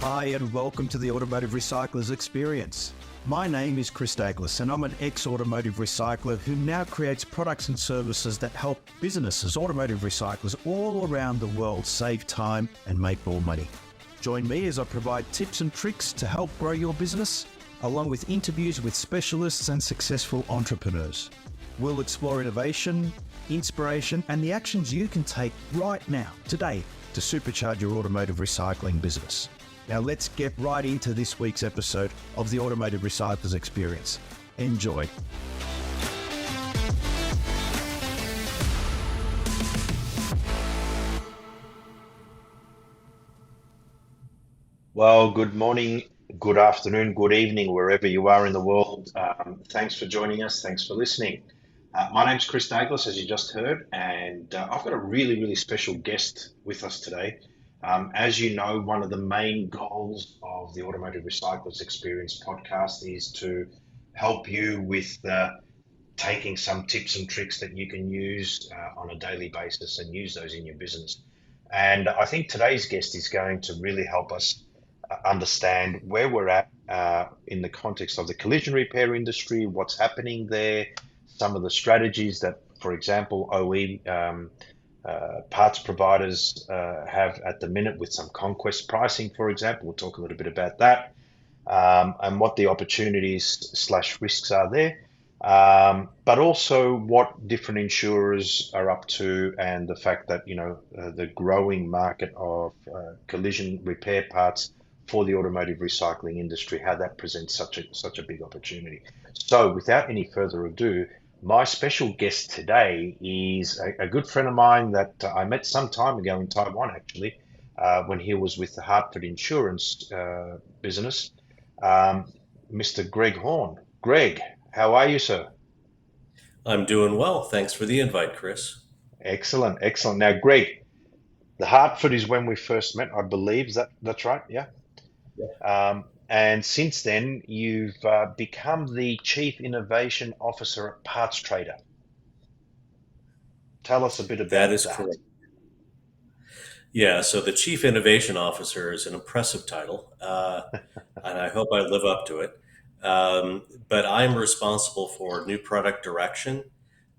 Hi and welcome to the Automotive Recyclers Experience. My name is Chris Daglis and I'm an ex-automotive recycler who now creates products and services that help businesses, automotive recyclers all around the world save time and make more money. Join me as I provide tips and tricks to help grow your business, along with interviews with specialists and successful entrepreneurs. We'll explore innovation, inspiration, and the actions you can take right now, today, to supercharge your automotive recycling business. Now let's get right into this week's episode of the Automotive Recyclers Experience. Enjoy. Well, good morning, good afternoon, good evening, wherever you are in the world. Thanks for joining us. Thanks for listening. My name's Chris Douglas, as you just heard, and I've got a really special guest with us today. As you know, one of the main goals of the Automotive Recyclers Experience podcast is to help you with taking some tips and tricks that you can use on a daily basis and use those in your business. And I think today's guest is going to really help us understand where we're at in the context of the collision repair industry, what's happening there, some of the strategies that, for example, OE parts providers have at the minute with some conquest pricing, for example. We'll talk a little bit about that and what the opportunities/risks are there. But also what different insurers are up to, and the fact that the growing market of collision repair parts for the automotive recycling industry, how that presents such a big opportunity. So, without any further ado, my special guest today is a good friend of mine that I met some time ago in Taiwan, actually, when he was with the Hartford Insurance business, Mr. Greg Horn. Greg, how are you, sir? I'm doing well. Thanks for the invite, Chris. Excellent. Now, Greg, the Hartford is when we first met, I believe. That's right? Yeah. And since then, you've become the Chief Innovation Officer at PartsTrader. Tell us a bit about That is that. correct. Yeah, so the Chief Innovation Officer is an impressive title, and I hope I live up to it. But I'm responsible for new product direction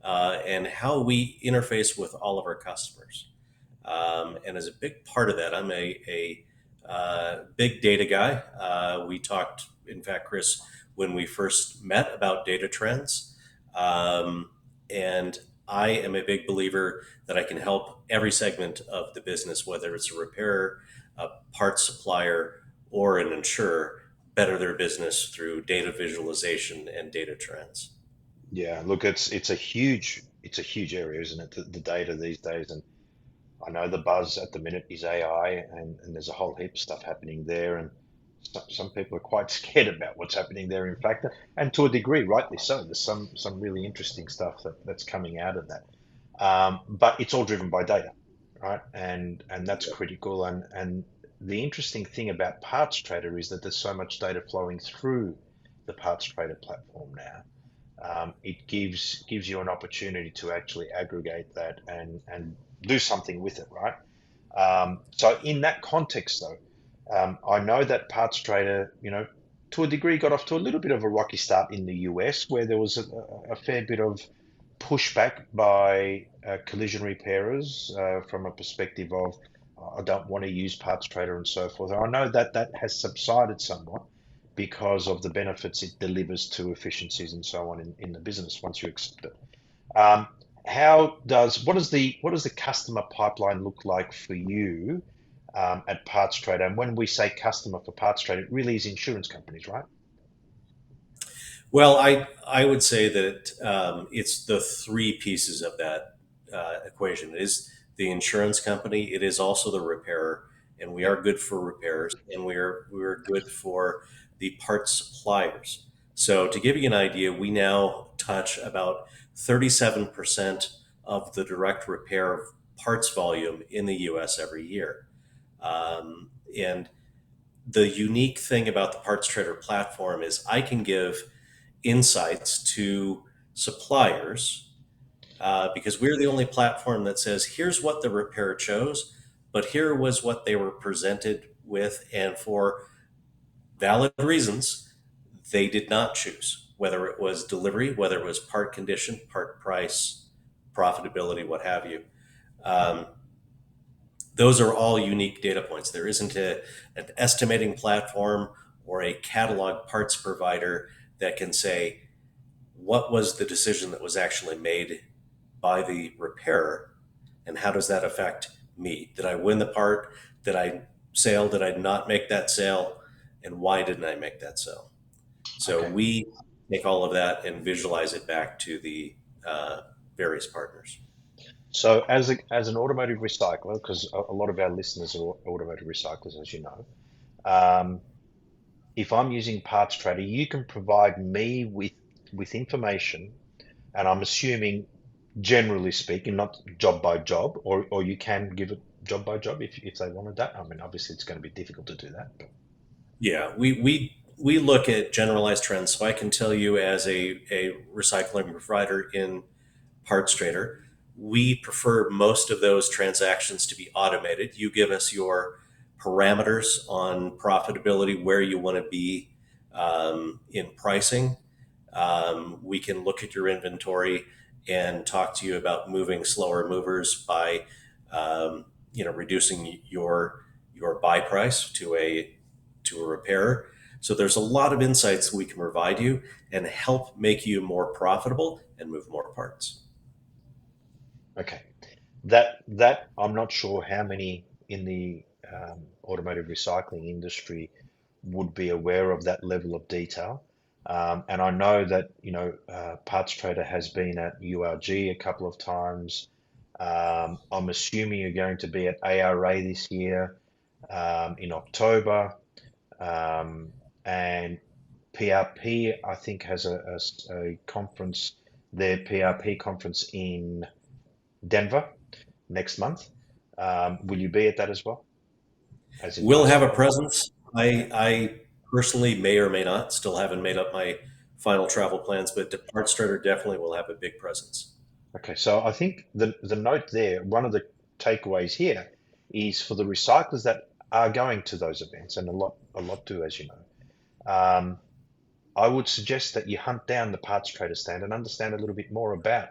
and how we interface with all of our customers. And as a big part of that, I'm a big data guy. We talked, in fact, Chris, when we first met about data trends. And I am a big believer that I can help every segment of the business, whether it's a repairer, a parts supplier, or an insurer, better their business through data visualization and data trends. Yeah, look, it's a huge area, isn't it? The data these days, and I know the buzz at the minute is AI, and there's a whole heap of stuff happening there, and some people are quite scared about what's happening there. In fact, and to a degree, rightly so. There's some really interesting stuff that's coming out of that, but it's all driven by data, right? And that's critical. And the interesting thing about PartsTrader is that there's so much data flowing through the PartsTrader platform now. It gives you an opportunity to actually aggregate that and do something with it, right? So in that context, though, I know that PartsTrader, to a degree, got off to a little bit of a rocky start in the US, where there was a fair bit of pushback by collision repairers from a perspective of I don't want to use PartsTrader and so forth. I know that that has subsided somewhat because of the benefits it delivers to efficiencies and so on in the business once you accept it. Um, what does the customer pipeline look like for you at PartsTrader? And when we say customer for PartsTrader, it really is insurance companies, right? Well, I would say that it's the three pieces of that equation. It is the insurance company, it is also the repairer, and we are good for repairs, and we're good for the parts suppliers. So to give you an idea, we now touch about 37% of the direct repair parts volume in the U.S. every year. And the unique thing about the Parts Trader platform is I can give insights to suppliers because we're the only platform that says, here's what the repair chose, but here was what they were presented with, and for valid reasons, they did not choose, whether it was delivery, whether it was part condition, part price, profitability, what have you. Um, those are all unique data points. There isn't an estimating platform or a catalog parts provider that can say, what was the decision that was actually made by the repairer, and how does that affect me? Did I win the part? Did I sale? Did I not make that sale? And why didn't I make that sale? So Okay. we take all of that and visualize it back to the various partners. So as an automotive recycler, because a lot of our listeners are automotive recyclers, as you know, um, if I'm using PartsTrader, you can provide me with information, and I'm assuming, generally speaking, not job by job, or you can give it job by job if they wanted that. I mean, obviously it's going to be difficult to do that, but Yeah, we look at generalized trends. So I can tell you, as a recycling provider in PartsTrader, we prefer most of those transactions to be automated. You give us your parameters on profitability, where you want to be in pricing. We can look at your inventory and talk to you about moving slower movers by, reducing your buy price to a repairer. So there's a lot of insights we can provide you and help make you more profitable and move more parts. okay. That I'm not sure how many in the automotive recycling industry would be aware of that level of detail. And I know that, PartsTrader has been at URG a couple of times. I'm assuming you're going to be at ARA this year, in October. Um, and PRP, I think, has a conference, their PRP conference in Denver next month. Will you be at that as well, as in We'll have a PartsTrader? presence. Okay. I personally may or may not, still haven't made up my final travel plans, but PartsTrader definitely will have a big presence. Okay, so I think the note there, one of the takeaways here is for the recyclers that are going to those events, and a lot do, as you know. I would suggest that you hunt down the PartsTrader stand and understand a little bit more about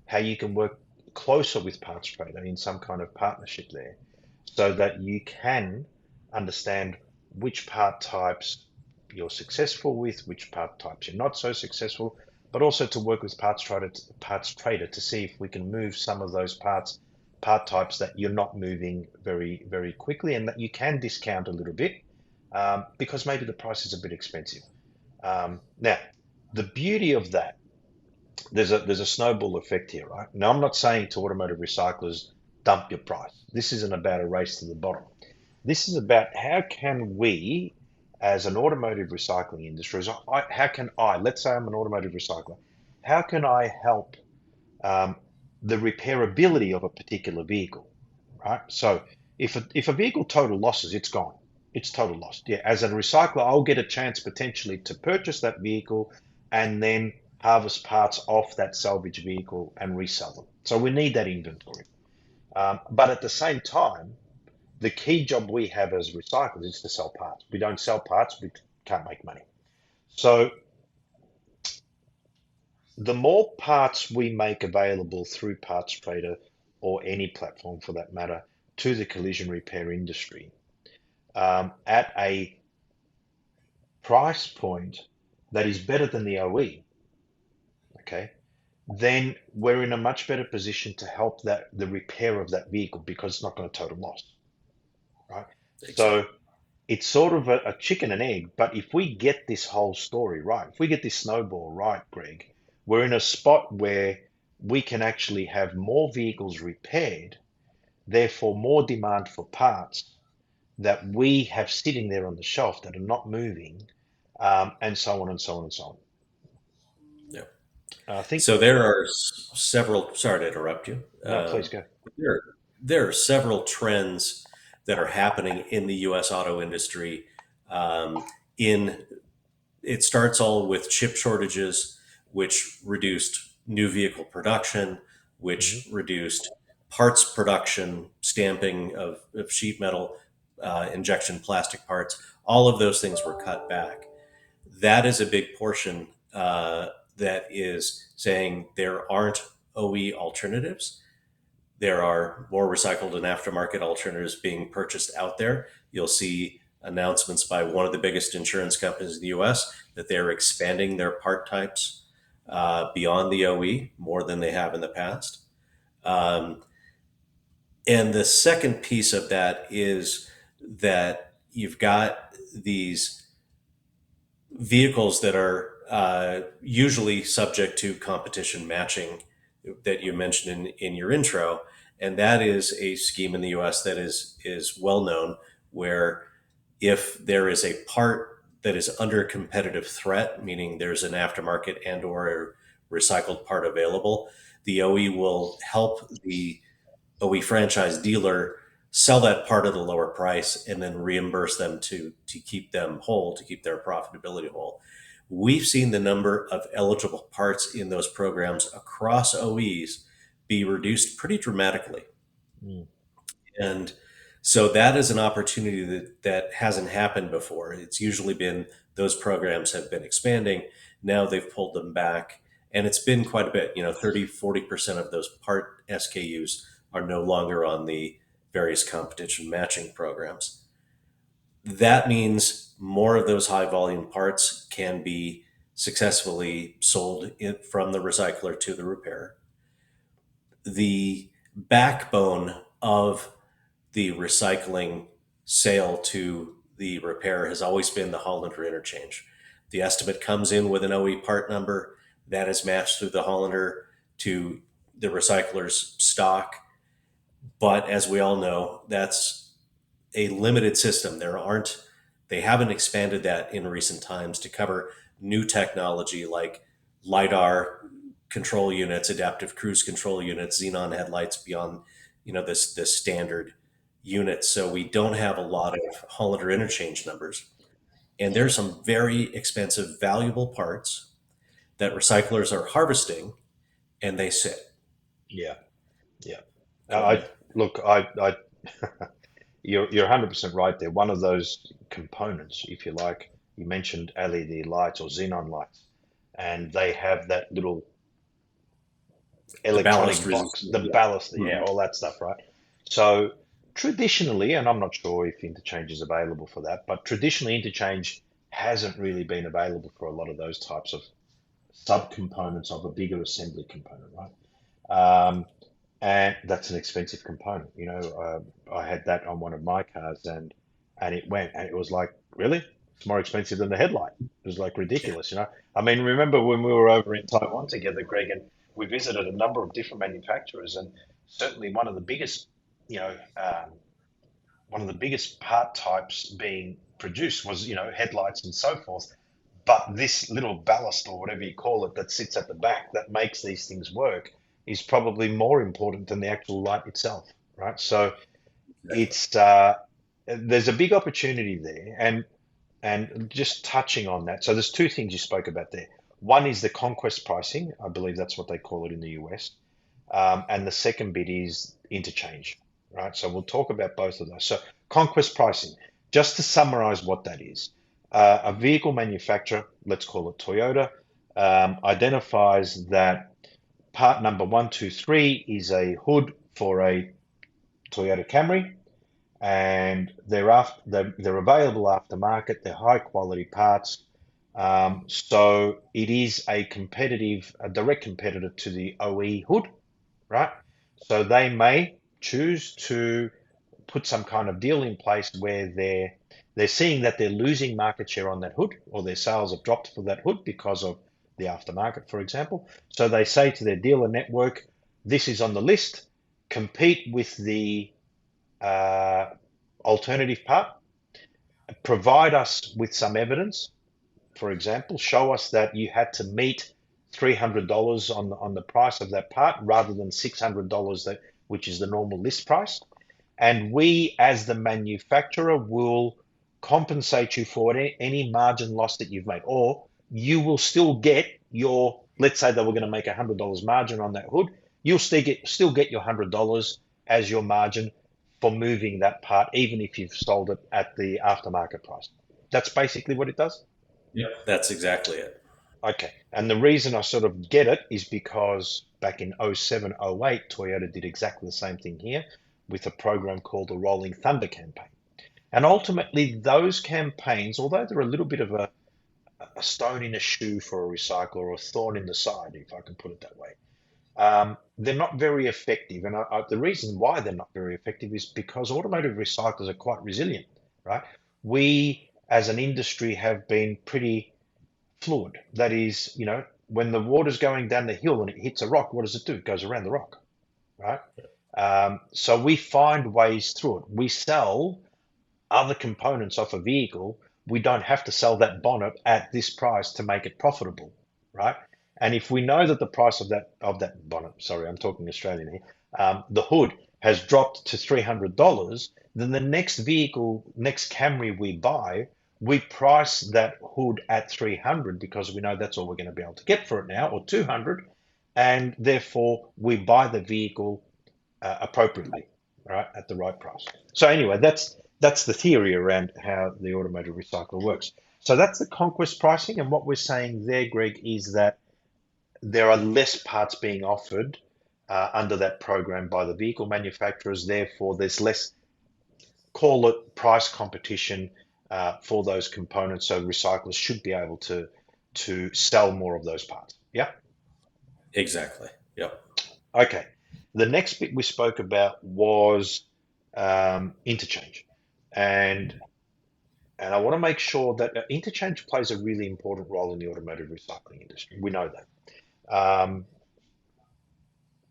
how you can work closer with PartsTrader in some kind of partnership there, so that you can understand which part types you're successful with, which part types you're not so successful, but also to work with PartsTrader to see if we can move some of those part types that you're not moving very, very quickly, and that you can discount a little bit, because maybe the price is a bit expensive. Now, the beauty of that, there's a snowball effect here, right? Now, I'm not saying to automotive recyclers, dump your price. This isn't about a race to the bottom. This is about how can we, as an automotive recycling industry, how can I, let's say I'm an automotive recycler, how can I help um, the repairability of a particular vehicle, right? So if a vehicle total losses, it's gone. It's total loss. Yeah, as a recycler, I'll get a chance potentially to purchase that vehicle and then harvest parts off that salvage vehicle and resell them. So we need that inventory. But at the same time, the key job we have as recyclers is to sell parts. We don't sell parts, we can't make money. So the more parts we make available through PartsTrader, or any platform for that matter, to the collision repair industry, at a price point that is better than the OE, okay, then we're in a much better position to help the repair of that vehicle, because it's not going to total loss, right? Exactly. So it's sort of a chicken and egg, but if we get this whole story right, if we get this snowball right, Greg, we're in a spot where we can actually have more vehicles repaired, therefore more demand for parts that we have sitting there on the shelf that are not moving, and so on and so on and so on. Yeah. I think, So there are several. Sorry to interrupt you. no, please go. There, there are several trends that are happening in the U.S. auto industry. In It starts all with chip shortages, which reduced new vehicle production, Hmm. which reduced parts production, stamping of sheet metal, injection plastic parts. All of those things were cut back. That is a big portion that is saying there aren't OE alternatives. There are more recycled and aftermarket alternatives being purchased out there. You'll see announcements by one of the biggest insurance companies in the US that they're expanding their part types beyond the OE more than they have in the past. Um, and the second piece of that is that you've got these vehicles that are usually subject to competition matching that you mentioned in your intro. And that is a scheme in the US that is well known, where if there is a part that is under competitive threat, meaning there's an aftermarket and or a recycled part available, the OE will help the OE franchise dealer sell that part at a lower price and then reimburse them to keep them whole, to keep their profitability whole. We've seen the number of eligible parts in those programs across OEs be reduced pretty dramatically. Mm. And so that is an opportunity that hasn't happened before. It's usually been those programs have been expanding. Now they've pulled them back. And it's been quite a bit, 30, 40% of those part SKUs are no longer on the various competition matching programs. That means more of those high volume parts can be successfully sold from the recycler to the repairer. The backbone of the recycling sale to the repair has always been the Hollander interchange. The estimate comes in with an OE part number that is matched through the Hollander to the recycler's stock. But as we all know, that's a limited system. They haven't expanded that in recent times to cover new technology like LiDAR control units, adaptive cruise control units, xenon headlights beyond, this standard unit. So we don't have a lot of Hollander interchange numbers. And there's some very expensive, valuable parts that recyclers are harvesting and they sit. Yeah, yeah. Um, I you're 100% right there. One of those components, if you like, you mentioned LED lights or xenon lights, and they have that little the ballast electronic box, resistance. the ballast, yeah, Mhm. all that stuff, right? So traditionally, and I'm not sure if interchange is available for that, but traditionally interchange hasn't really been available for a lot of those types of subcomponents of a bigger assembly component, right? And that's an expensive component. I had that on one of my cars, and it was like, really? It's more expensive than the headlight. It was like ridiculous. I mean, remember when we were over in Taiwan together, Greg, and we visited a number of different manufacturers, and certainly one of the biggest part types being produced was, headlights and so forth. But this little ballast or whatever you call it that sits at the back that makes these things work is probably more important than the actual light itself, right? So Exactly. it's there's a big opportunity there, and just touching on that. So there's two things you spoke about there. One is the conquest pricing. I believe that's what they call it in the US. And the second bit is interchange, right? So we'll talk about both of those. So conquest pricing, just to summarize what that is. A vehicle manufacturer, let's call it Toyota, identifies that part number 123 is a hood for a Toyota Camry, and they're available aftermarket. They're high quality parts. So it is a direct competitor to the OE hood, right? So they may choose to put some kind of deal in place where they're seeing that they're losing market share on that hood, or their sales have dropped for that hood because of the aftermarket, for example. So they say to their dealer network, this is on the list, compete with the alternative part, provide us with some evidence. For example, show us that you had to meet $300 on the price of that part rather than $600 which is the normal list price. And we, as the manufacturer, will compensate you for any margin loss that you've made, or you will still get your. Let's say that we're going to make $100 margin on that hood. You'll still get your $100 as your margin for moving that part, even if you've sold it at the aftermarket price. That's basically what it does. Yep. That's exactly it. Okay. And the reason I sort of get it is because back in '07, '08, Toyota did exactly the same thing here with a program called the Rolling Thunder campaign. And ultimately, those campaigns, although they're a little bit of a stone in a shoe for a recycler or a thorn in the side, if I can put it that way, they're not very effective. And the reason why they're not very effective is because automotive recyclers are quite resilient, right? We, as an industry, have been pretty fluid. That is, when the water's going down the hill and it hits a rock, what does it do? It goes around the rock, right? So we find ways through it. We sell other components off a vehicle. We don't have to sell that bonnet at this price to make it profitable, right? And if we know that the price of that bonnet, sorry, I'm talking Australian here, the hood has dropped to $300, then the next vehicle, next Camry we buy, we price that hood at 300 because we know that's all we're going to be able to get for it now, or 200, and therefore we buy the vehicle appropriately, right, at the right price. So anyway, that's the theory around how the automotive recycler works. So that's the conquest pricing, and what we're saying there, Greg, is that there are less parts being offered under that program by the vehicle manufacturers. Therefore, there's less, call it price competition for those components. So recyclers should be able to sell more of those parts. Yeah. Exactly. Yep. Okay. The next bit we spoke about was interchange, and I want to make sure that interchange plays a really important role in the automotive recycling industry. We know that.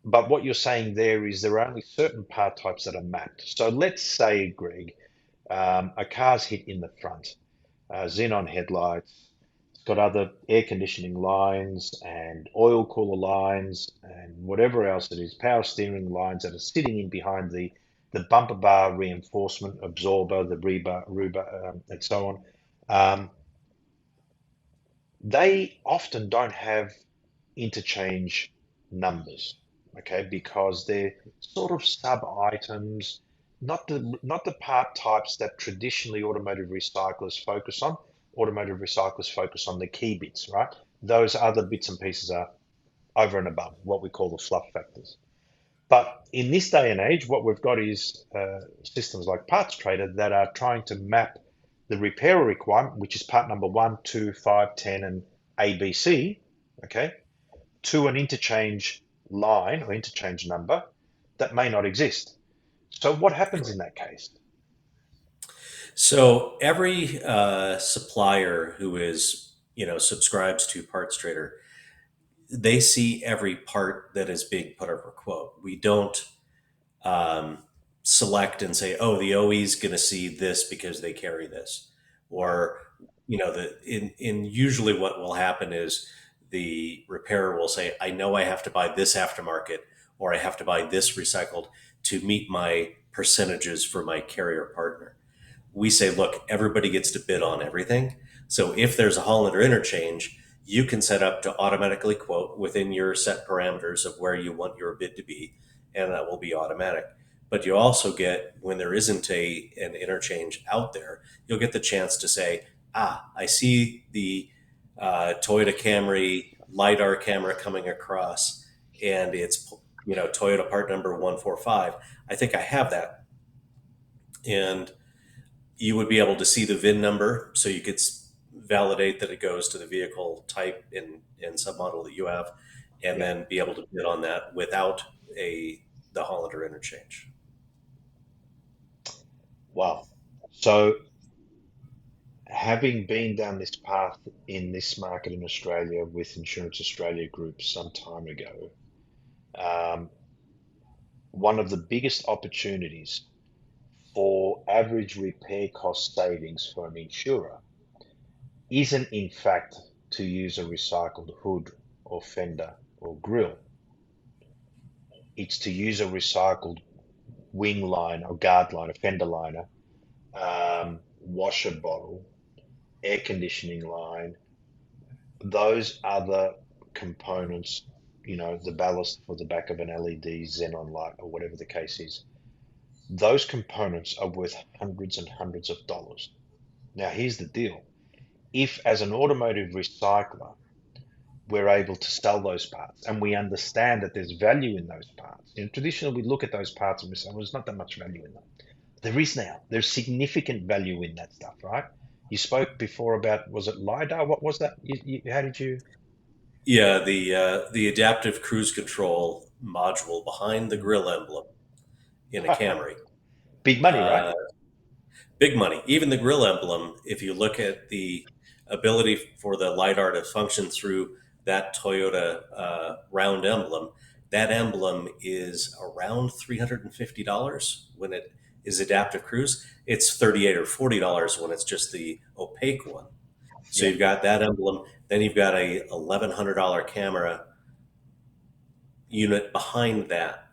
But what you're saying there is there are only certain part types that are mapped. So let's say, Greg, a car's hit in the front, xenon headlights, it's got other air conditioning lines and oil cooler lines and whatever else it is, power steering lines that are sitting in behind the bumper bar reinforcement absorber, the rebar, and so on. They often don't have interchange numbers, okay, because they're sort of sub items, not the part types that traditionally automotive recyclers focus on. Automotive recyclers focus on the key bits, right? Those other bits and pieces are over and above what we call the fluff factors. But in this day and age, what we've got is systems like PartsTrader that are trying to map the repairer requirement, which is part number 1, 2, 5, 10, and ABC, okay, to an interchange line or interchange number that may not exist. So what happens in that case? So every supplier who is, subscribes to PartsTrader, they see every part that is being put up for quote. We don't um, select and say, "Oh, the OE is going to see this because they carry this," or in usually what will happen is the repairer will say, "I know I have to buy this aftermarket or I have to buy this recycled to meet my percentages for my carrier partner." We say, look, everybody gets to bid on everything. So if there's a Hollander interchange, you can set up to automatically quote within your set parameters of where you want your bid to be, and that will be automatic. But you also get, when there isn't an interchange out there, you'll get the chance to say, I see the Toyota Camry LiDAR camera coming across, and it's Toyota part number 145. I think I have that. And you would be able to see the VIN number, so you could validate that it goes to the vehicle type and submodel that you have, and Yeah. then be able to bid on that without the Hollander interchange. Wow. So having been down this path in this market in Australia with Insurance Australia Group some time ago, um, one of the biggest opportunities for average repair cost savings for an insurer isn't in fact to use a recycled hood or fender or grille. It's to use a recycled wing line or guard line, a fender liner, washer bottle, air conditioning line, those other components, the ballast for the back of an LED xenon light or whatever the case is, Those components are worth hundreds and hundreds of dollars. Now, here's the deal. If, as an automotive recycler, we're able to sell those parts and we understand that there's value in those parts, traditionally we look at those parts and we say, well, there's not that much value in them. There is now. There's significant value in that stuff, right? You spoke before about, was it LiDAR? What was that? How did you? Yeah, the adaptive cruise control module behind the grill emblem in a Camry. Big money, right? Uh, Big money. Even the grill emblem, if you look at the ability for the LiDAR to function through that Toyota round emblem, that emblem is around $350 when it is adaptive cruise. It's $38 or $40 when it's just the opaque one. So Yeah, you've got that emblem, then you've got a $1,100 camera unit behind that,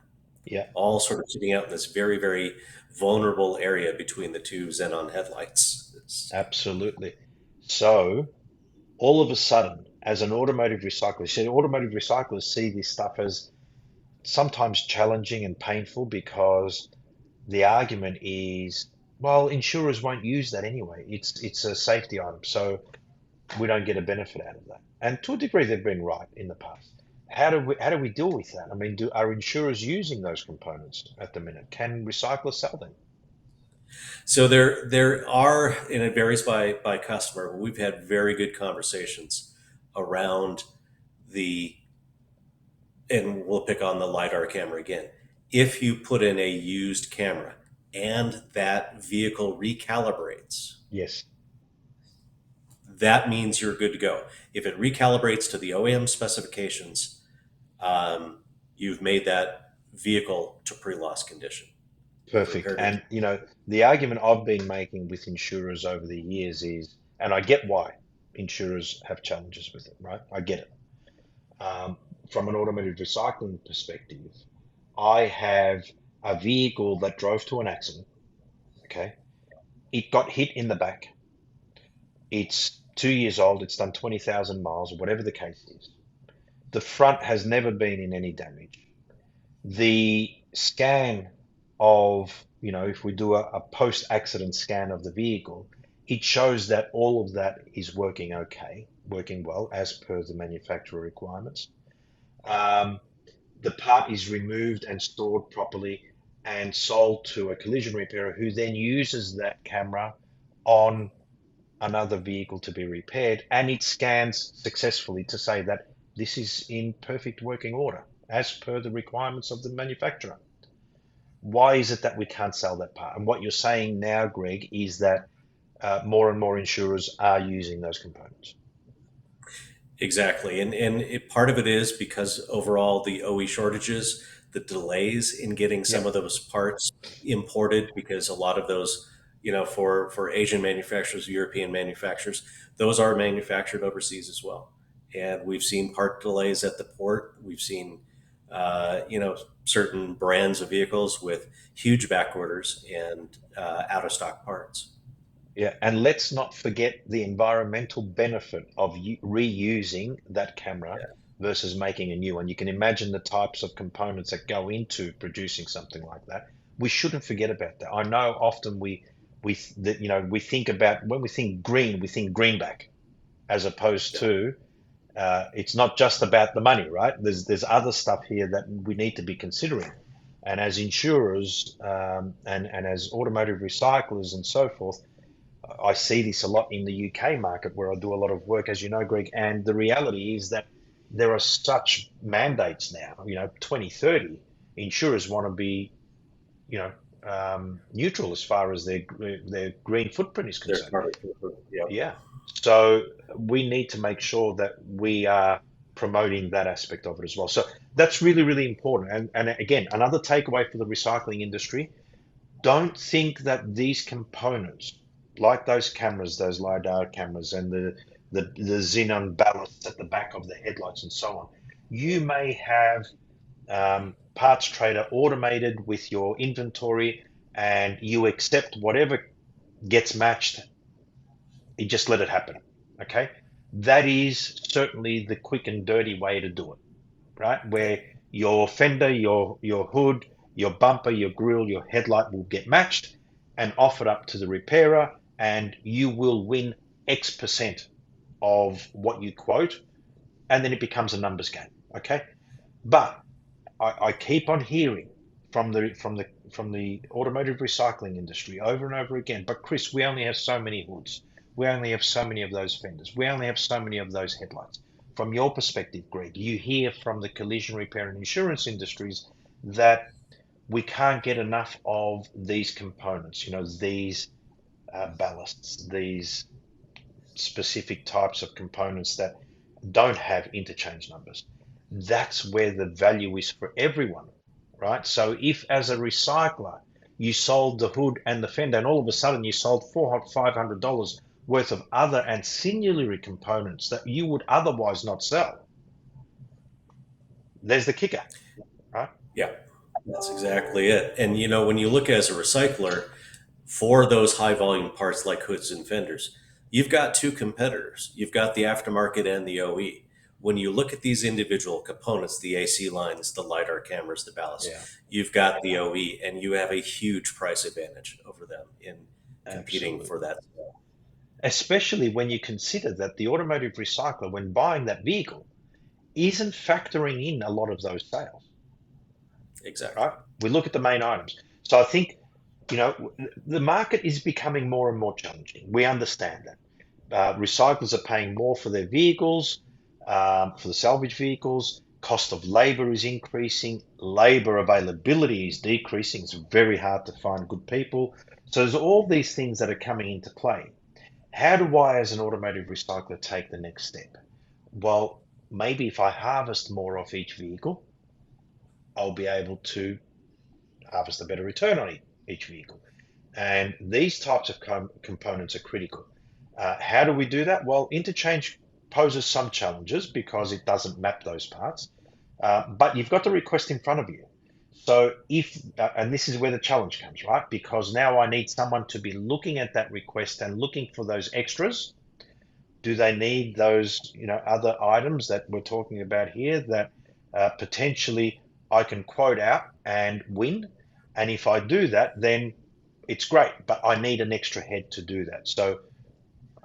yeah, all sort of sitting out in this very, very vulnerable area between the two xenon headlights. absolutely. So all of a sudden, as an automotive recycler, see, automotive recyclers see this stuff as sometimes challenging and painful because the argument is, well, insurers won't use that anyway. It's a safety item, so we don't get a benefit out of that. And to a degree, they've been right in the past. How do we deal with that? I mean, are insurers using those components at the minute? Can recyclers sell them? So there are, and it varies by customer. But we've had very good conversations around the, and we'll pick on the lidar camera again. If you put in a used camera and that vehicle recalibrates, Yes, that means you're good to go. If it recalibrates to the OEM specifications, you've made that vehicle to pre-loss condition. You've perfect. repaired it. And the argument I've been making with insurers over the years is, and I get why insurers have challenges with it, right? I get it. Um, from an automotive recycling perspective, I have a vehicle that drove to an accident. Okay, it got hit in the back. It's 2 years old. It's done 20,000 miles, or whatever the case is. The front has never been in any damage. The scan of, if we do a post-accident scan of the vehicle, it shows that all of that is working okay, working well as per the manufacturer requirements. Um, the part is removed and stored properly and sold to a collision repairer who then uses that camera on another vehicle to be repaired, and it scans successfully to say that this is in perfect working order as per the requirements of the manufacturer. Why is it that we can't sell that part? And what you're saying now, Greg, is that more and more insurers are using those components. Exactly. Part of it is because overall the OE shortages, the delays in getting some Yep. of those parts imported, because a lot of those, for Asian manufacturers, European manufacturers, those are manufactured overseas as well. And we've seen part delays at the port. We've seen, certain brands of vehicles with huge back orders and out of stock parts. Yeah, and let's not forget the environmental benefit of reusing that camera versus making a new one. You can imagine the types of components that go into producing something like that. We shouldn't forget about that. I know often we think about, when we think green, we think greenback, as opposed Yeah. to it's not just about the money, right? There's other stuff here that we need to be considering. And as insurers and as automotive recyclers and so forth, I see this a lot in the UK market where I do a lot of work, as you know, Greg. And the reality is that there are such mandates now. 2030, insurers want to be, neutral as far as their green footprint is There's concerned. part yeah. Yeah. So we need to make sure that we are promoting that aspect of it as well. So that's really, really important. And again, another takeaway for the recycling industry: don't think that these components, like those cameras, those LiDAR cameras, and the xenon ballasts at the back of the headlights and so on, you may have PartsTrader automated with your inventory, and you accept whatever gets matched. You just let it happen. Okay, that is certainly the quick and dirty way to do it, right? Yeah. Where your fender, your hood, Your bumper, your grille, your headlight will get matched and offered up to the repairer, and you will win X percent of what you quote, and then it becomes a numbers game. Okay, but I keep on hearing from the automotive recycling industry over and over again. But Chris, we only have so many hoods. We only have so many of those fenders. We only have so many of those headlights. From your perspective, Greg, you hear from the collision repair and insurance industries that we can't get enough of these components. These ballasts, these specific types of components that don't have interchange numbers. That's where the value is for everyone, right? So if as a recycler you sold the hood and the fender, and all of a sudden you sold $400, $500 worth of other ancillary components that you would otherwise not sell, there's the kicker, right? Yeah, that's exactly it. And when you look as a recycler for those high volume parts like hoods and fenders, you've got two competitors. You've got the aftermarket and the OE. When you look at these individual components, the AC lines, the LiDAR cameras, the ballast, Yeah, you've got the OE, and you have a huge price advantage over them in competing absolutely. for that. Especially when you consider that the automotive recycler, when buying that vehicle, isn't factoring in a lot of those sales, Exactly. right? We look at the main items. So I think, the market is becoming more and more challenging. We understand that. Recyclers are paying more for their vehicles, for the salvage vehicles. Cost of labor is increasing. Labor availability is decreasing. It's very hard to find good people. So there's all these things that are coming into play. How do I, as an automotive recycler, take the next step? Well, maybe if I harvest more off each vehicle, I'll be able to harvest a better return on each vehicle. And these types of components are critical. How do we do that? Well, interchange poses some challenges because it doesn't map those parts, but you've got the request in front of you. So and this is where the challenge comes, right? Because now I need someone to be looking at that request and looking for those extras. Do they need those, other items that we're talking about here that potentially I can quote out and win? And if I do that, then it's great, but I need an extra head to do that. So,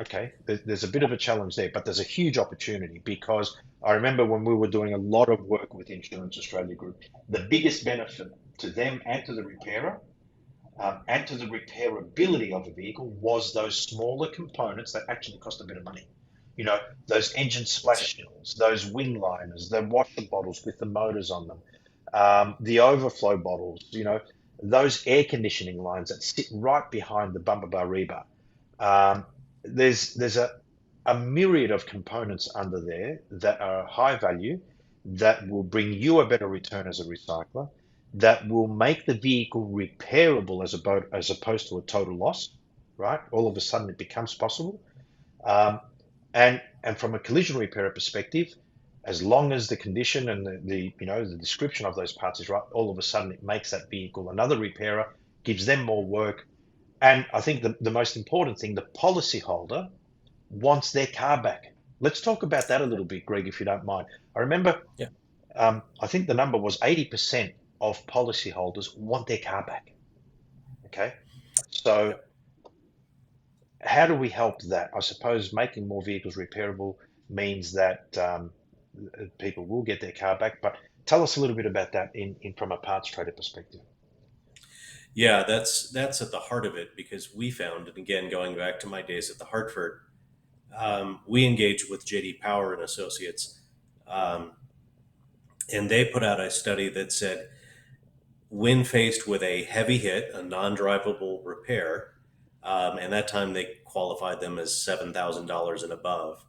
okay, there's a bit of a challenge there, but there's a huge opportunity because I remember when we were doing a lot of work with Insurance Australia Group, the biggest benefit to them and to the repairer and to the repairability of a vehicle was those smaller components that actually cost a bit of money. You know, those engine splash shields, those wing liners, the washer bottles with the motors on them, the overflow bottles, those air conditioning lines that sit right behind the bumper bar rebar. Um, there's a myriad of components under there that are high value that will bring you a better return as a recycler, that will make the vehicle repairable as opposed to a total loss, right? All of a sudden it becomes possible. Um, and from a collision repairer perspective, as long as the condition and the description of those parts is right, all of a sudden it makes that vehicle another repairer, gives them more work. And I think the most important thing, the policyholder wants their car back. Let's talk about that a little bit, Greg, if you don't mind. I remember, Yeah. I think the number was 80% of policyholders want their car back. Okay. So Yep. how do we help that? I suppose making more vehicles repairable means that people will get their car back. But tell us a little bit about that in from a parts trader perspective. Yeah, that's at the heart of it because we found, and again, going back to my days at the Hartford, we engaged with JD Power and Associates, um, and they put out a study that said when faced with a heavy hit, a non-drivable repair, and that time they qualified them as $7,000 and above,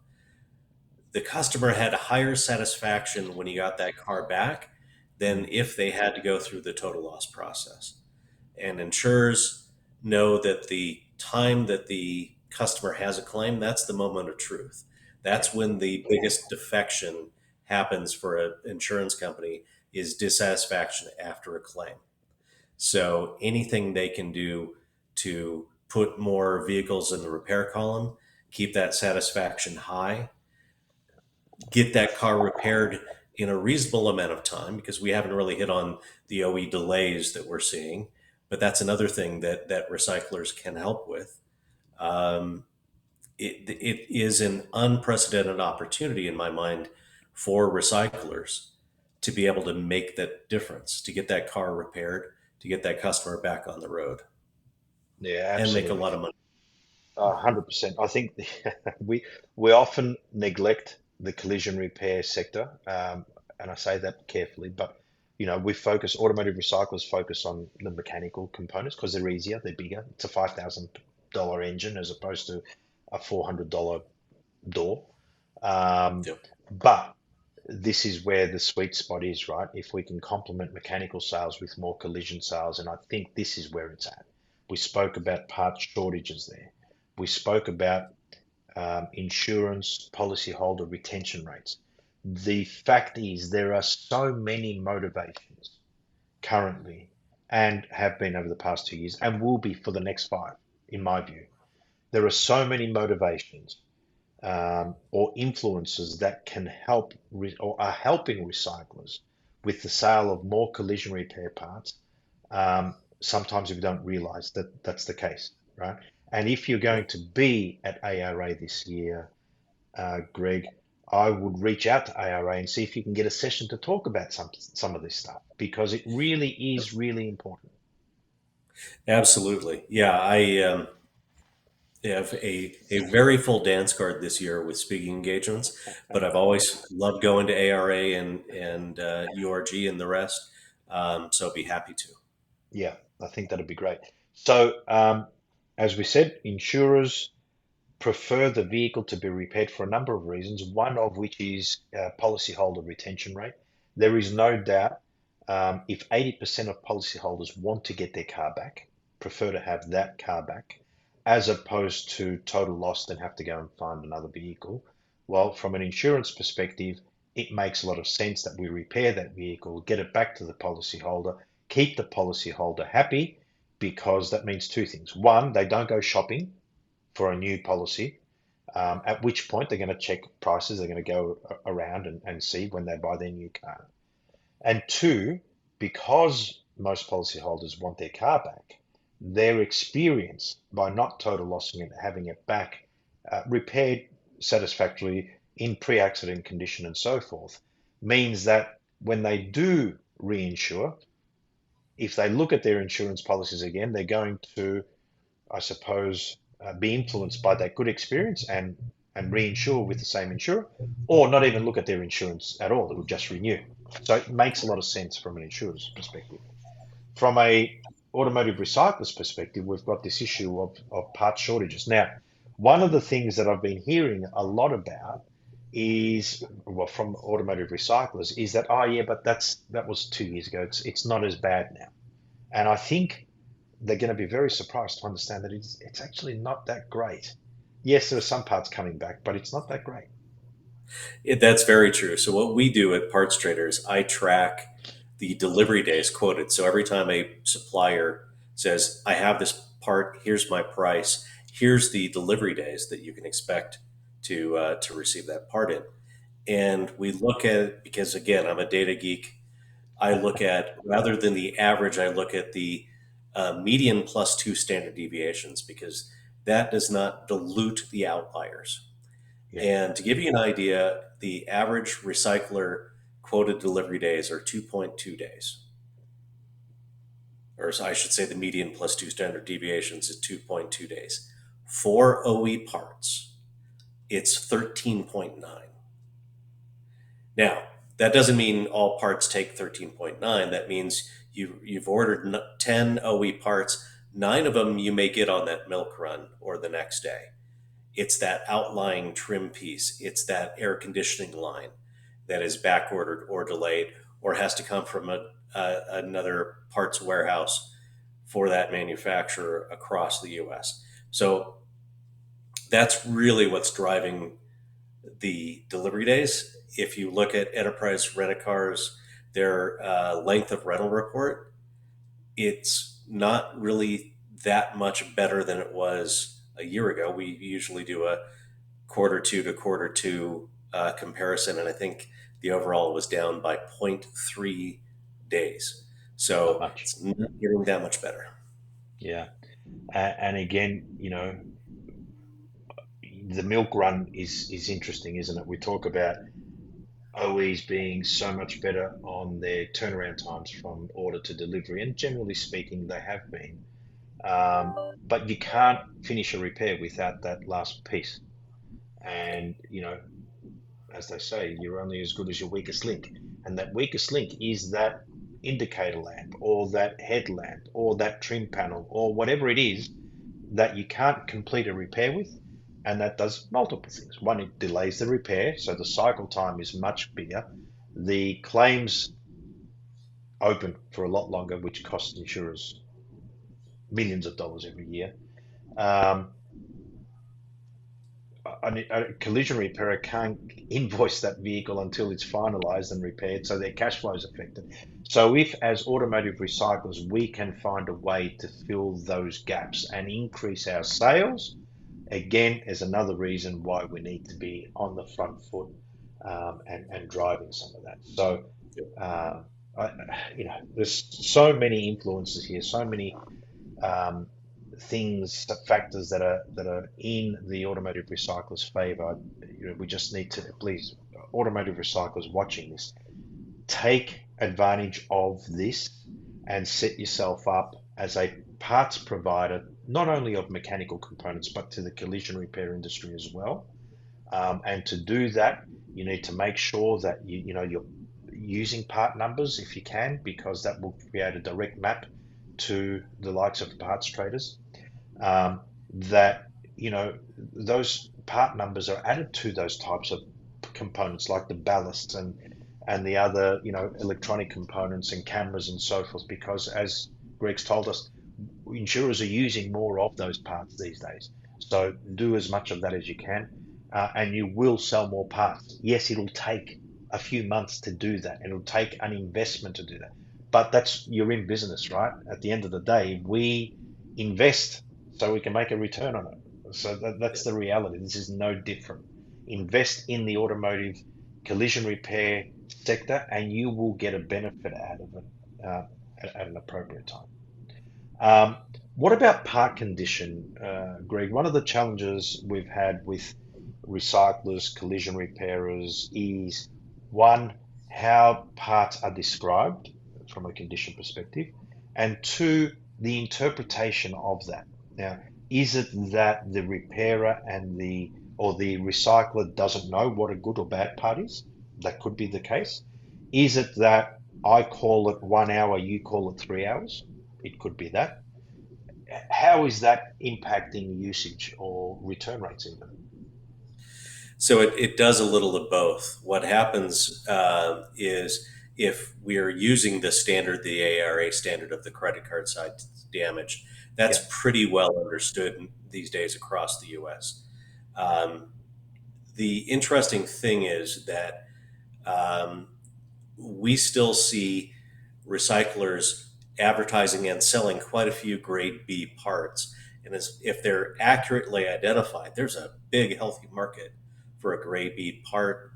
the customer had higher satisfaction when he got that car back than Mm. if they had to go through the total loss process. And insurers know that the time that the customer has a claim, that's the moment of truth. Yeah. That's when the biggest defection happens for an insurance company is dissatisfaction after a claim. So anything they can do to put more vehicles in the repair column, keep that satisfaction high, get that car repaired in a reasonable amount of time, because we haven't really hit on the OE delays that we're seeing. But that's another thing that recyclers can help with. Um, it is an unprecedented opportunity in my mind for recyclers to be able to make that difference, to get that car repaired, to get that customer back on the road Yeah, and make a absolutely. lot of money. 100%. I think we we often neglect the collision repair sector, and I say that carefully. But we focus automotive recyclers focus on the mechanical components because they're easier, they're bigger. It's a $5,000 engine as opposed to a $400 door. Um, Yep. but this is where the sweet spot is, right? If we can complement mechanical sales with more collision sales, and I think this is where it's at. We spoke about part shortages there. We spoke about insurance policyholder retention rates. The fact is, there are so many motivations currently and have been over the past 2 years and will be for the next five, in my view. There are so many motivations or influences that can help or are helping recyclers with the sale of more collision repair parts. Sometimes we don't realize that that's the case, right? And if you're going to be at ARA this year, Greg, I would reach out to ARA and see if you can get a session to talk about some of this stuff because it really is really important. Absolutely. Yeah, I have a very full dance card this year with speaking engagements, but I've always loved going to ARA and URG and the rest. So I'd be happy to. Yeah, I think that'd be great. So, as we said, insurers prefer the vehicle to be repaired for a number of reasons, one of which is policyholder retention rate. There is no doubt if 80% of policyholders want to get their car back, prefer to have that car back, as opposed to total loss and have to go and find another vehicle. Well, from an insurance perspective, it makes a lot of sense that we repair that vehicle, get it back to the policyholder, keep the policyholder happy, because that means two things. One, they don't go shopping for a new policy, at which point they're going to check prices, they're going to go around and see when they buy their new car. And two, because most policyholders want their car back, their experience by not total lossing it, having it back, repaired satisfactorily in pre-accident condition and so forth, means that when they do reinsure, if they look at their insurance policies again, they're going to, I suppose, be influenced by that good experience and reinsure with the same insurer, or not even look at their insurance at all. It will just renew. So it makes a lot of sense from an insurer's perspective. From a automotive recycler's perspective, we've got this issue of part shortages. Now, one of the things that I've been hearing a lot about is, well, from automotive recyclers, is that, oh yeah, but that was 2 years ago. It's not as bad now. And I think they're going to be very surprised to understand that it's actually not that great. Yes, there are some parts coming back, but it's not that great. That's very true. So what we do at PartsTrader is I track the delivery days quoted. So every time a supplier says, "I have this part. Here's my price. Here's the delivery days that you can expect to receive that part in," and we look at it because again, I'm a data geek. I look at rather than the average, I look at the median plus two standard deviations because that does not dilute the outliers. Yeah, And to give you an idea, the average recycler quoted delivery days are 2.2 days. Or I should say the median plus two standard deviations is 2.2 days. For OE parts, it's 13.9. Now, that doesn't mean all parts take 13.9. That means you've ordered 10 OE parts, 9 of them you may get on that milk run or the next day. It's that outlying trim piece. It's that air conditioning line that is back ordered or delayed or has to come from another parts warehouse for that manufacturer across the US. So that's really what's driving the delivery days. If you look at enterprise rent a cars, their length of rental report, it's not really that much better than it was a year ago. We usually do a quarter two to quarter two comparison, and I think the overall was down by 0.3 days. Not So much. it's not getting that much better. Yeah. And again, the milk run is interesting, isn't it? We talk about OEs being so much better on their turnaround times from order to delivery, and generally speaking, they have been. But you can't finish a repair without that last piece. And, as they say, you're only as good as your weakest link. And that weakest link is that indicator lamp or that headlamp or that trim panel or whatever it is that you can't complete a repair with. And that does multiple things. One, it delays the repair, so the cycle time is much bigger. The claims open for a lot longer, which costs insurers millions of dollars every year. Um, a collision repairer can't invoice that vehicle until it's finalized and repaired, so their cash flow is affected. So, if as automotive recyclers we can find a way to fill those gaps and increase our sales, again, is another reason why we need to be on the front foot and driving some of that. So, uh, I, there's so many influences here, so many um, things, factors that are in the automotive recycler's favor. We just need to, please, automotive recyclers watching this, take advantage of this and set yourself up as a parts provider, not only of mechanical components, but to the collision repair industry as well. And to do that, you need to make sure that you're using part numbers if you can, because that will create a direct map to the likes of parts traders. That those part numbers are added to those types of components, like the ballasts and the other electronic components and cameras and so forth, because as Greg's told us, insurers are using more of those parts these days. So do as much of that as you can, and you will sell more parts. Yes, it'll take a few months to do that. It'll take an investment to do that. But you're in business, right? At the end of the day, we invest so we can make a return on it. So that's the reality. This is no different. Invest in the automotive collision repair sector, and you will get a benefit out of it at an appropriate time. What about part condition, Greg? One of the challenges we've had with recyclers, collision repairers is one, how parts are described from a condition perspective, and two, the interpretation of that. Now, is it that the repairer or the recycler doesn't know what a good or bad part is? That could be the case. Is it that I call it 1 hour, you call it 3 hours? It could be that. How is that impacting usage or return rates even? So it does a little of both. What happens is if we are using the standard, the ARA standard of the credit card side damage, that's Yeah, pretty well understood these days across the US. Um, the interesting thing is that um, we still see recyclers advertising and selling quite a few grade B parts. And if they're accurately identified, there's a big, healthy market for a grade B part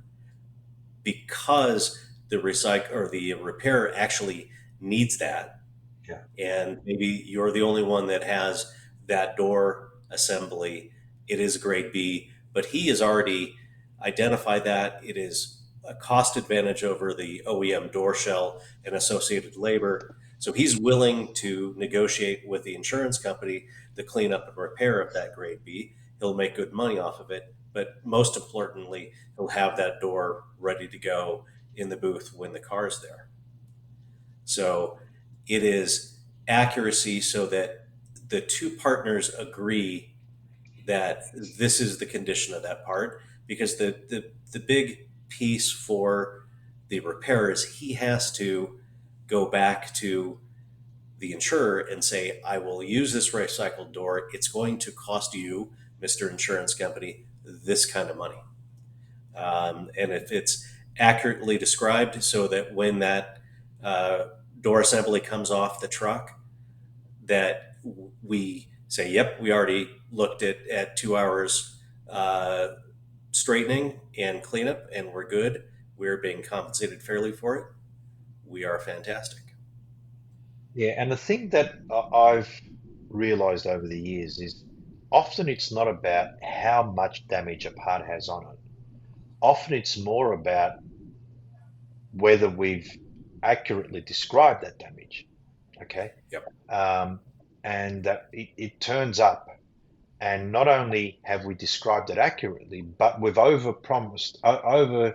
because the recycle or the repairer actually needs that. yeah, And maybe you're the only one that has that door assembly. It is grade B, but he has already identified that it is a cost advantage over the OEM door shell and associated labor. So he's willing to negotiate with the insurance company the cleanup and repair of that grade B. He'll make good money off of it, but most importantly, he'll have that door ready to go in the booth when the car's there. So it is accuracy so that the two partners agree that this is the condition of that part, because the big piece for the repairer is he has to go back to the insurer and say, I will use this recycled door. It's going to cost you, Mr. Insurance Company, this kind of money. And if it's accurately described so that when that door assembly comes off the truck, that we say, yep, we already looked at 2 hours straightening and cleanup and we're good. we're being compensated fairly for it, we are fantastic. Yeah, and the thing that I've realized over the years is often it's not about how much damage a part has on it. Often it's more about whether we've accurately described that damage. Okay. Yep. Um, and that it turns up, and not only have we described it accurately, but we've over promised, over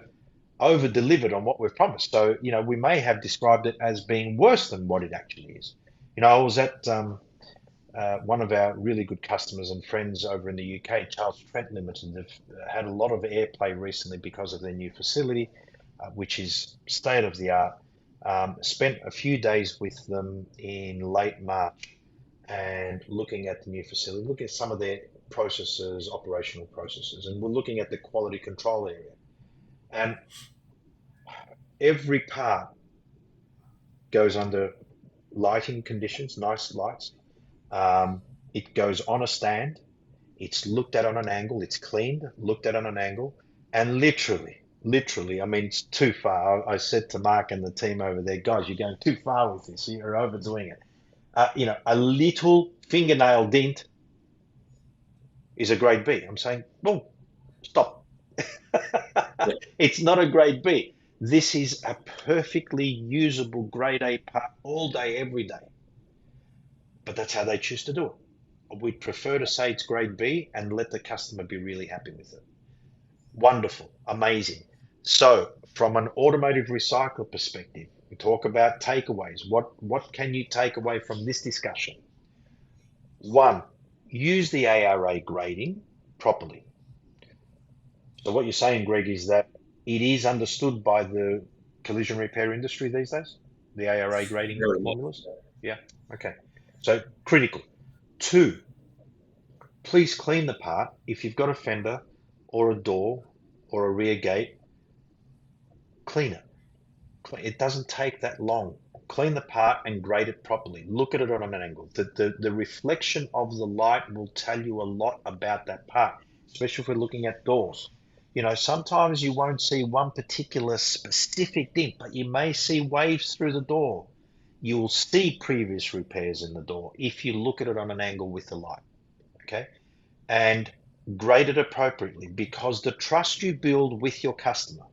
delivered on what we've promised. So, we may have described it as being worse than what it actually is. I was at one of our really good customers and friends over in the UK, Charles Trent Limited. They've had a lot of airplay recently because of their new facility, which is state of the art. Spent a few days with them in late March and looking at the new facility, looking at some of their processes, operational processes, and we're looking at the quality control area. And every part goes under lighting conditions, nice lights. Um, it goes on a stand. It's looked at on an angle. It's cleaned, looked at on an angle, and literally, I mean, it's too far. I said to Mark and the team over there, guys, you're going too far with this. You're overdoing it. A little fingernail dent is a grade B. I'm saying, well, stop. It's not a grade B. This is a perfectly usable grade A part all day, every day. But that's how they choose to do it. We'd prefer to say it's grade B and let the customer be really happy with it. Wonderful, amazing. So, from an automotive recycler perspective, we talk about takeaways. What can you take away from this discussion? One, use the ARA grading properly. So what you're saying, Greg, is that it is understood by the collision repair industry these days, the ARA grading Very much. formulas? Yeah, okay. So critical. Two, please clean the part. If you've got a fender or a door or a rear gate, clean it. It doesn't take that long. Clean the part and grade it properly. Look at it on an angle. The reflection of the light will tell you a lot about that part, especially if we're looking at doors. Sometimes you won't see one particular specific dent, but you may see waves through the door. You'll see previous repairs in the door if you look at it on an angle with the light. Okay? And grade it appropriately, because the trust you build with your customer,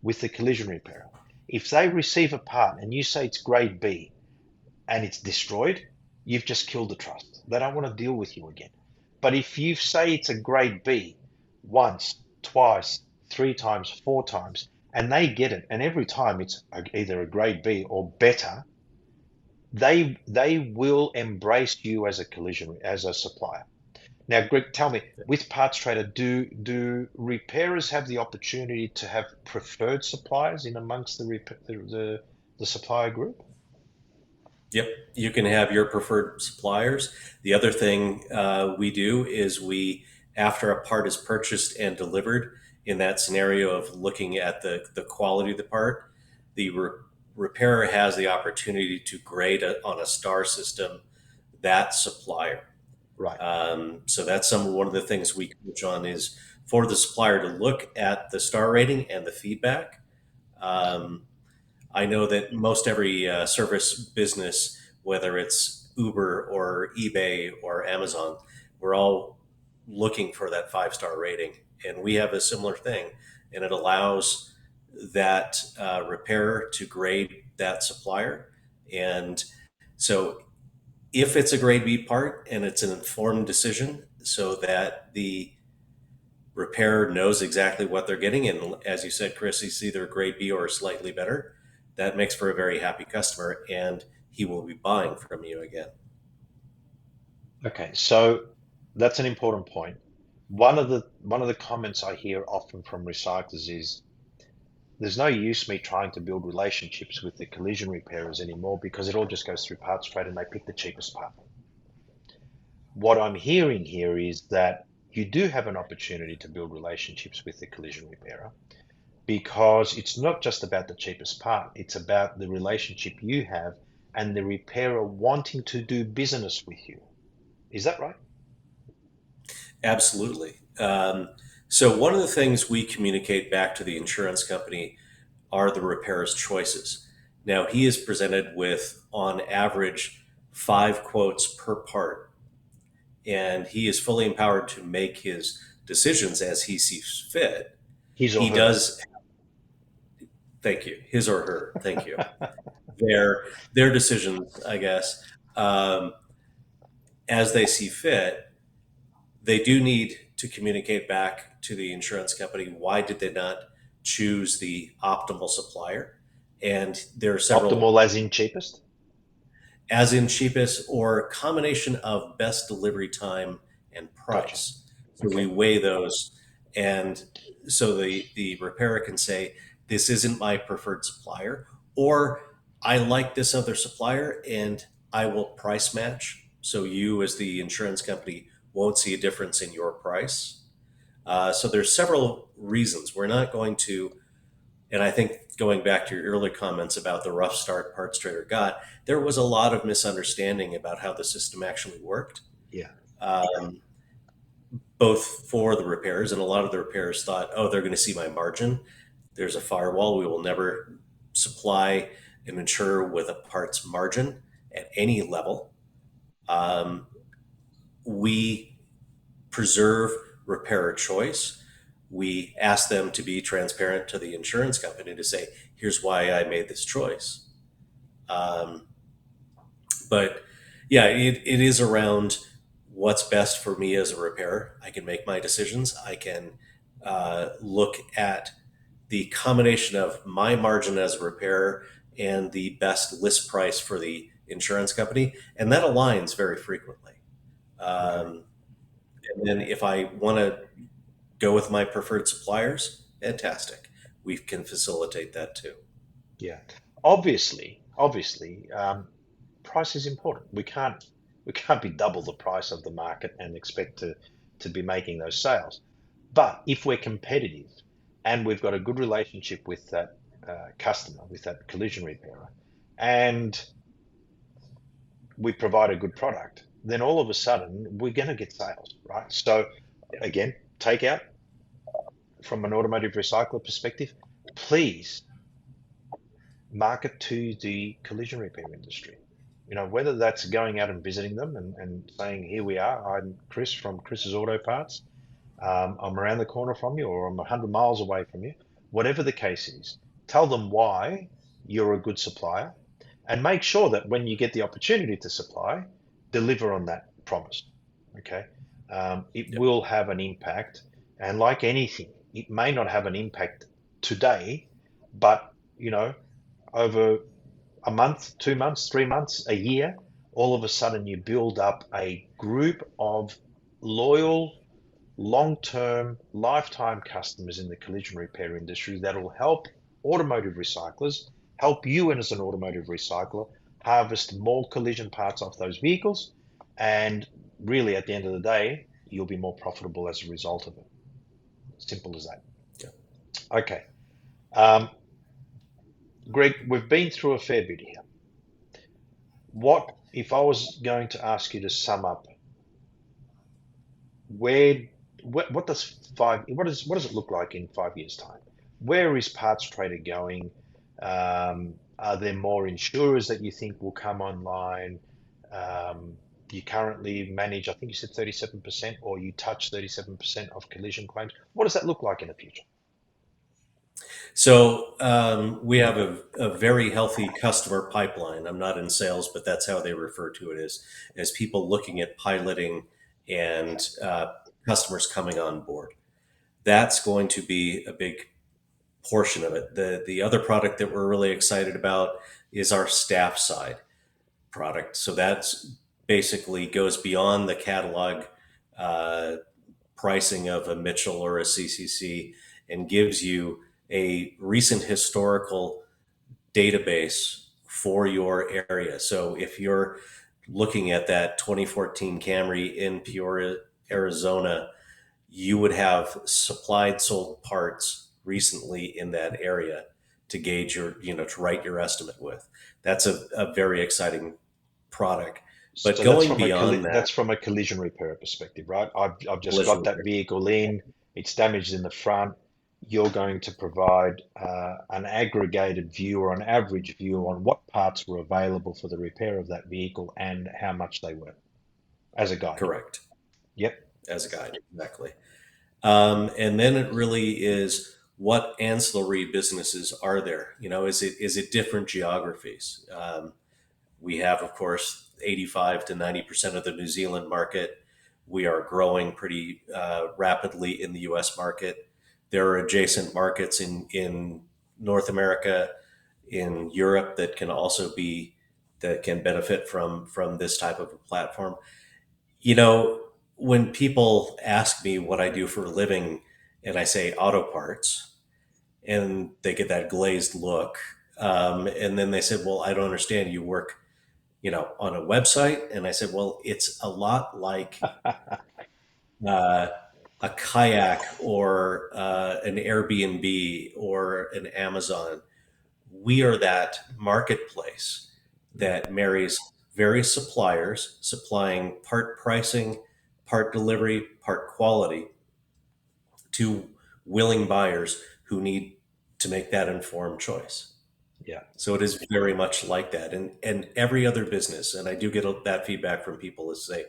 with the collision repairer, if they receive a part and you say it's grade B and it's destroyed, you've just killed the trust. They don't want to deal with you again. But if you say it's a grade B once, twice, 3 times, 4 times, and they get it, and every time it's either a grade B or better, they will embrace you as a supplier. Now, Greg, tell me, with PartsTrader, do repairers have the opportunity to have preferred suppliers in amongst the supplier group? Yep, you can have your preferred suppliers. The other thing we do is after a part is purchased and delivered, in that scenario of looking at the quality of the part, the repairer has the opportunity to grade on a star system that supplier. Right. So that's one of the things we coach on is for the supplier to look at the star rating and the feedback. I know that most every service business, whether it's Uber or eBay or Amazon, we're all looking for that 5-star rating. And we have a similar thing, and it allows that repairer to grade that supplier. And so if it's a grade B part and it's an informed decision so that the repairer knows exactly what they're getting, and as you said, Chris, it's either a grade B or slightly better, that makes for a very happy customer, and he will be buying from you again. Okay, so that's an important point. One of the comments I hear often from recyclers is there's no use me trying to build relationships with the collision repairers anymore because it all just goes through PartsTrader and they pick the cheapest part. What I'm hearing here is that you do have an opportunity to build relationships with the collision repairer, because it's not just about the cheapest part, it's about the relationship you have and the repairer wanting to do business with you. Is that right? Absolutely. So one of the things we communicate back to the insurance company are the repairer's choices. Now, he is presented with, on average, 5 quotes per part, and he is fully empowered to make his decisions as he sees fit. His or He her. does, thank you, his or her, thank you. Their decisions, I guess, as they see fit. They do need to communicate back to the insurance company why did they not choose the optimal supplier, and there are several, Optimal as in cheapest? as in cheapest or combination of best delivery time and Gotcha. price. So we Okay. weigh those, and so the repairer can say this isn't my preferred supplier, or I like this other supplier and I will price match, so you as the insurance company won't see a difference in your price. So there's several reasons we're not going to, and I think going back to your early comments about the rough start PartsTrader got, there was a lot of misunderstanding about how the system actually worked, Yeah. um, both for the repairers, and a lot of the repairers thought, oh, they're going to see my margin. There's a firewall. We will never supply an insurer with a parts margin at any level. Um, we preserve repairer choice. We ask them to be transparent to the insurance company to say, here's why I made this choice. Um, but yeah, it is around what's best for me as a repairer. I can make my decisions. I can look at the combination of my margin as a repairer and the best list price for the insurance company, and that aligns very frequently. Okay. And then if I want to go with my preferred suppliers, fantastic. We can facilitate that too. Yeah. Obviously, price is important. We can't be double the price of the market and expect to be making those sales. But if we're competitive and we've got a good relationship with that customer, with that collision repairer, and we provide a good product, then all of a sudden we're going to get sales, right? So again, take out from an automotive recycler perspective, please market to the collision repair industry. Whether that's going out and visiting them and saying, here we are, I'm Chris from Chris's Auto Parts. I'm around the corner from you, or I'm 100 miles away from you. Whatever the case is, tell them why you're a good supplier, and make sure that when you get the opportunity to supply, deliver on that promise. Okay. It Yep. will have an impact. And like anything, it may not have an impact today, but, over a month, 2 months, 3 months, a year, all of a sudden you build up a group of loyal, long-term, lifetime customers in the collision repair industry that will help automotive recyclers, help you as an automotive recycler harvest more collision parts off those vehicles. And really, at the end of the day, you'll be more profitable as a result of it. Simple as that. Yeah. Okay. Greg, we've been through a fair bit here. What if I was going to ask you to sum up where what does it look like in 5 years' time? Where is PartsTrader going? Are there more insurers that you think will come online? You currently manage, I think you said 37%, or you touch 37% of collision claims. What does that look like in the future? So we have a very healthy customer pipeline. I'm not in sales, but that's how they refer to it, as people looking at piloting and customers coming on board. That's going to be a big portion of it. The other product that we're really excited about is our staff side product. So that's basically goes beyond the catalog uh, pricing of a Mitchell or a CCC, and gives you a recent historical database for your area. So if you're looking at that 2014 Camry in Peoria, Arizona, you would have supplied sold parts recently in that area to gauge your, to write your estimate with. That's a very exciting product. But So going beyond that's that, from a collision repair perspective, right? I've just collision got that repair. vehicle in, it's damaged in the front. you're going to provide an aggregated view or an average view on what parts were available for the repair of that vehicle and how much they were as a guide. Correct. Yep. As a guide, exactly. And then it really is, what ancillary businesses are there? Is it different geographies? We have, of course, 85 to 90% of the New Zealand market. We are growing pretty rapidly in the US market. There are adjacent markets in North America, in Europe, that can benefit from this type of a platform. You know, when people ask me what I do for a living and I say auto parts, and they get that glazed look, and then they said, "Well, I don't understand. You work, on a website?" And I said, "Well, it's a lot like uh, a kayak or an Airbnb or an Amazon. We are that marketplace that marries various suppliers supplying part pricing, part delivery, part quality to willing buyers who need to make that informed choice." Yeah. So it is very much like that. And every other business, and I do get that feedback from people, is say,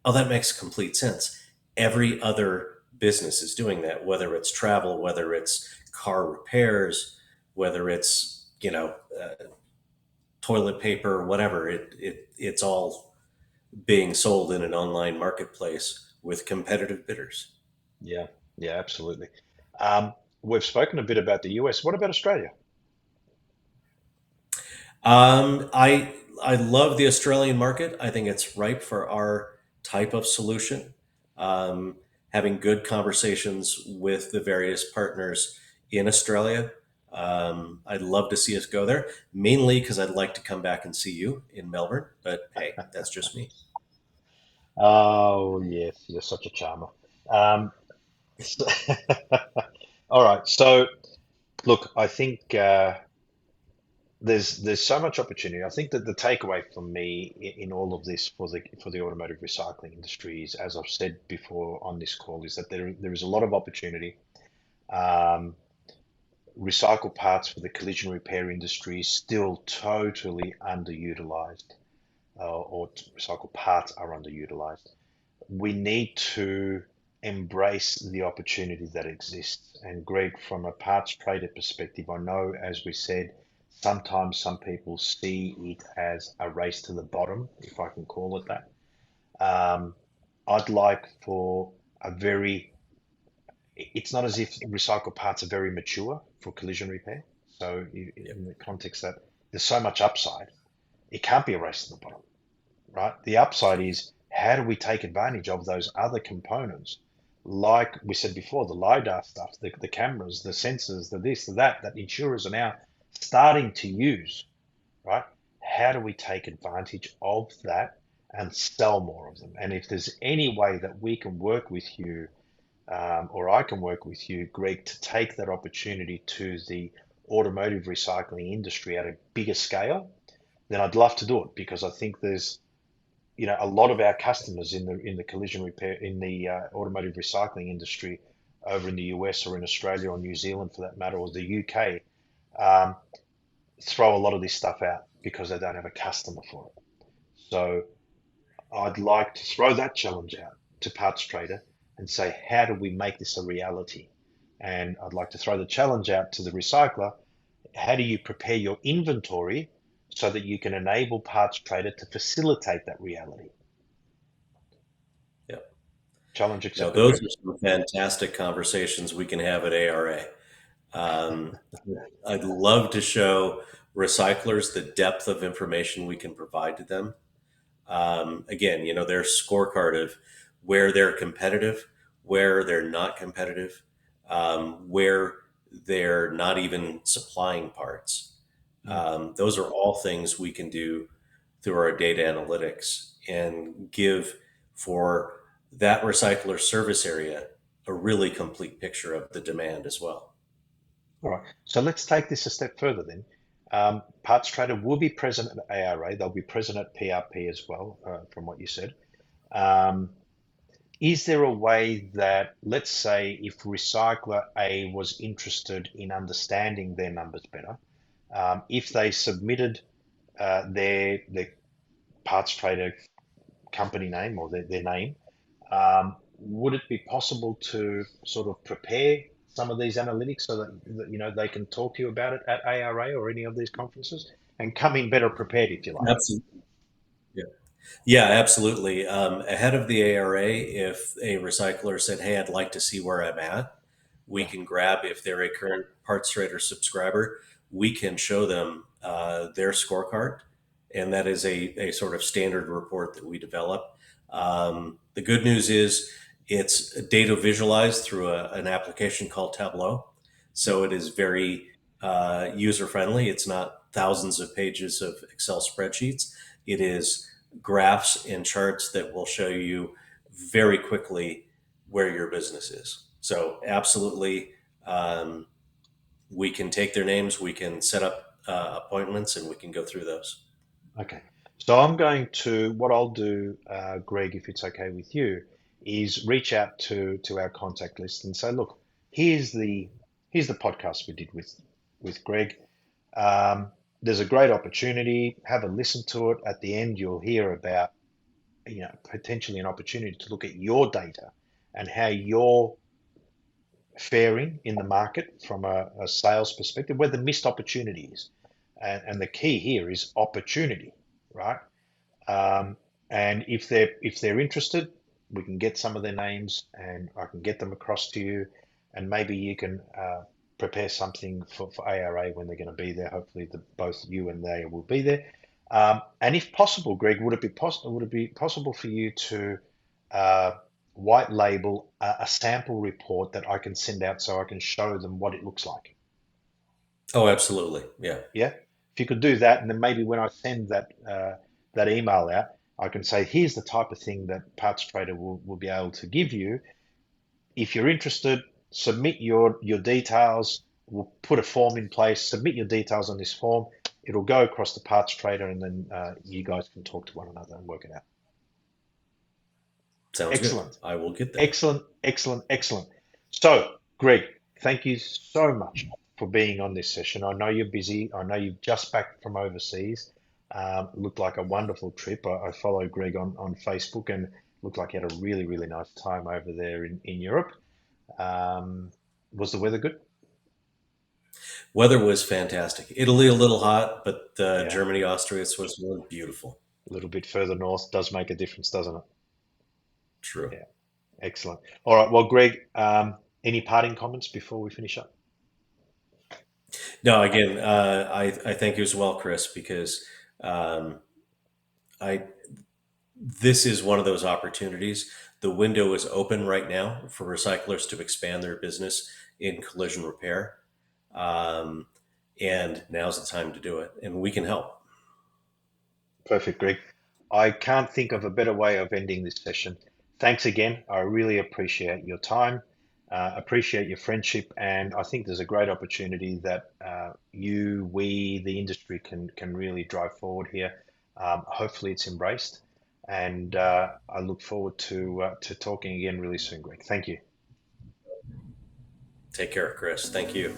"Oh, that makes complete sense." Every other business is doing that, whether it's travel, whether it's car repairs, whether it's, toilet paper, whatever. It's all being sold in an online marketplace with competitive bidders. Yeah. Yeah, absolutely. Um, we've spoken a bit about the US. What about Australia? I love the Australian market. I think it's ripe for our type of solution. Um, Having good conversations with the various partners in Australia. I'd love to see us go there, mainly because I'd like to come back and see you in Melbourne. But hey, that's just me. Oh, yes, you're such a charmer. Um, so- all right. So, look, I think there's so much opportunity. I think that the takeaway from me in all of this for the automotive recycling industry is, as I've said before on this call, is that there is a lot of opportunity. Um, Recycled parts for the collision repair industry is still totally underutilized, or recycled parts are underutilized. We need to embrace the opportunity that exists. And Greg, from a parts trader perspective, I know, as we said, sometimes some people see it as a race to the bottom, if I can call it that. Um, I'd like for a very, it's not as if recycled parts are very mature for collision repair. So, Yep. in the context that there's so much upside, it can't be a race to the bottom, right? The upside is, how do we take advantage of those other components? Like we said before, the LiDAR stuff, the cameras, the sensors, the this, the that insurers are now starting to use, right? How do we take advantage of that and sell more of them? And if there's any way that we can work with you, or I can work with you, Greg, to take that opportunity to the automotive recycling industry at a bigger scale, then I'd love to do it, because I think there's, a lot of our customers in the collision repair, in the automotive recycling industry over in the US or in Australia or New Zealand for that matter, or the UK, um, throw a lot of this stuff out because they don't have a customer for it. So I'd like to throw that challenge out to PartsTrader and say, how do we make this a reality? And I'd like to throw the challenge out to the recycler. How do you prepare your inventory so that you can enable PartsTrader to facilitate that reality? Yep. Challenge Now, accepted, those Greg. are some fantastic conversations we can have at ARA. Um, I'd love to show recyclers the depth of information we can provide to them. Again, their scorecard of where they're competitive, where they're not competitive, where they're not even supplying parts. Mm. Those are all things we can do through our data analytics and give for that recycler service area a really complete picture of the demand as well. All right. So let's take this a step further then. PartsTrader will be present at ARA. They'll be present at PRP as well, from what you said. Um, Is there a way that, let's say, if recycler A was interested in understanding their numbers better, if they submitted their parts trader company name or their name, would it be possible to sort of prepare some of these analytics so that you know they can talk to you about it at ARA or any of these conferences and come in better prepared, if you like? Absolutely. Yeah. Yeah, absolutely. Ahead of the ARA, if a recycler said, "Hey, I'd like to see where I'm at," we Yeah. can grab, if they're a current PartsTrader subscriber, we can show them their scorecard. And that is a sort of standard report that we develop. The good news is it's data visualized through an application called Tableau. So it is very user friendly. It's not thousands of pages of Excel spreadsheets. It is graphs and charts that will show you very quickly where your business is. So, absolutely, we can take their names, we can set up appointments, and we can go through those. Okay. So I'm going to, what I'll do, Greg, if it's okay with you, is reach out to our contact list and say, look, here's the here's the podcast we did with Greg. There's a great opportunity. Have a listen to it. At the end, you'll hear about, you know, potentially an opportunity to look at your data and how you're faring in the market from a sales perspective, where the missed opportunity is. And the key here is opportunity, right? And if they're interested, we can get some of their names and I can get them across to you, and maybe you can prepare something for ARA when they're going to be there. Hopefully, both you and they will be there. And if possible, Greg, would it be possible for you to uh, white label a sample report that I can send out so I can show them what it looks like? Oh, absolutely. Yeah. Yeah, if you could do that, and then maybe when I send that email out, I can say, here's the type of thing that PartsTrader will be able to give you. If you're interested, submit your details. We'll put a form in place. Submit your details on this form. It'll go across to PartsTrader, and then you guys can talk to one another and work it out. Sounds good. Excellent, I will get that. excellent, excellent, excellent. So, Greg, thank you so much for being on this session. I know you're busy. I know you've just back from overseas. Looked like a wonderful trip. I follow Greg on Facebook and looked like he had a really, really nice time over there in Europe. Was the weather good? Weather was fantastic. Italy, a little hot, but Yeah, Germany, Austria, Switzerland, beautiful. a little bit further north does make a difference, doesn't it? True. Yeah, excellent. All right. Well, Greg, any parting comments before we finish up? No, again, I thank you as well, Chris, because um, I this is one of those opportunities. The window is open right now for recyclers to expand their business in collision repair. Um, and now's the time to do it. And we can help. Perfect, Greg. I can't think of a better way of ending this session. Thanks again. I really appreciate your time, appreciate your friendship, and I think there's a great opportunity that we, the industry, can really drive forward here. Hopefully, it's embraced, and I look forward to talking again really soon, Greg. Thank you. Take care, Chris. Thank you.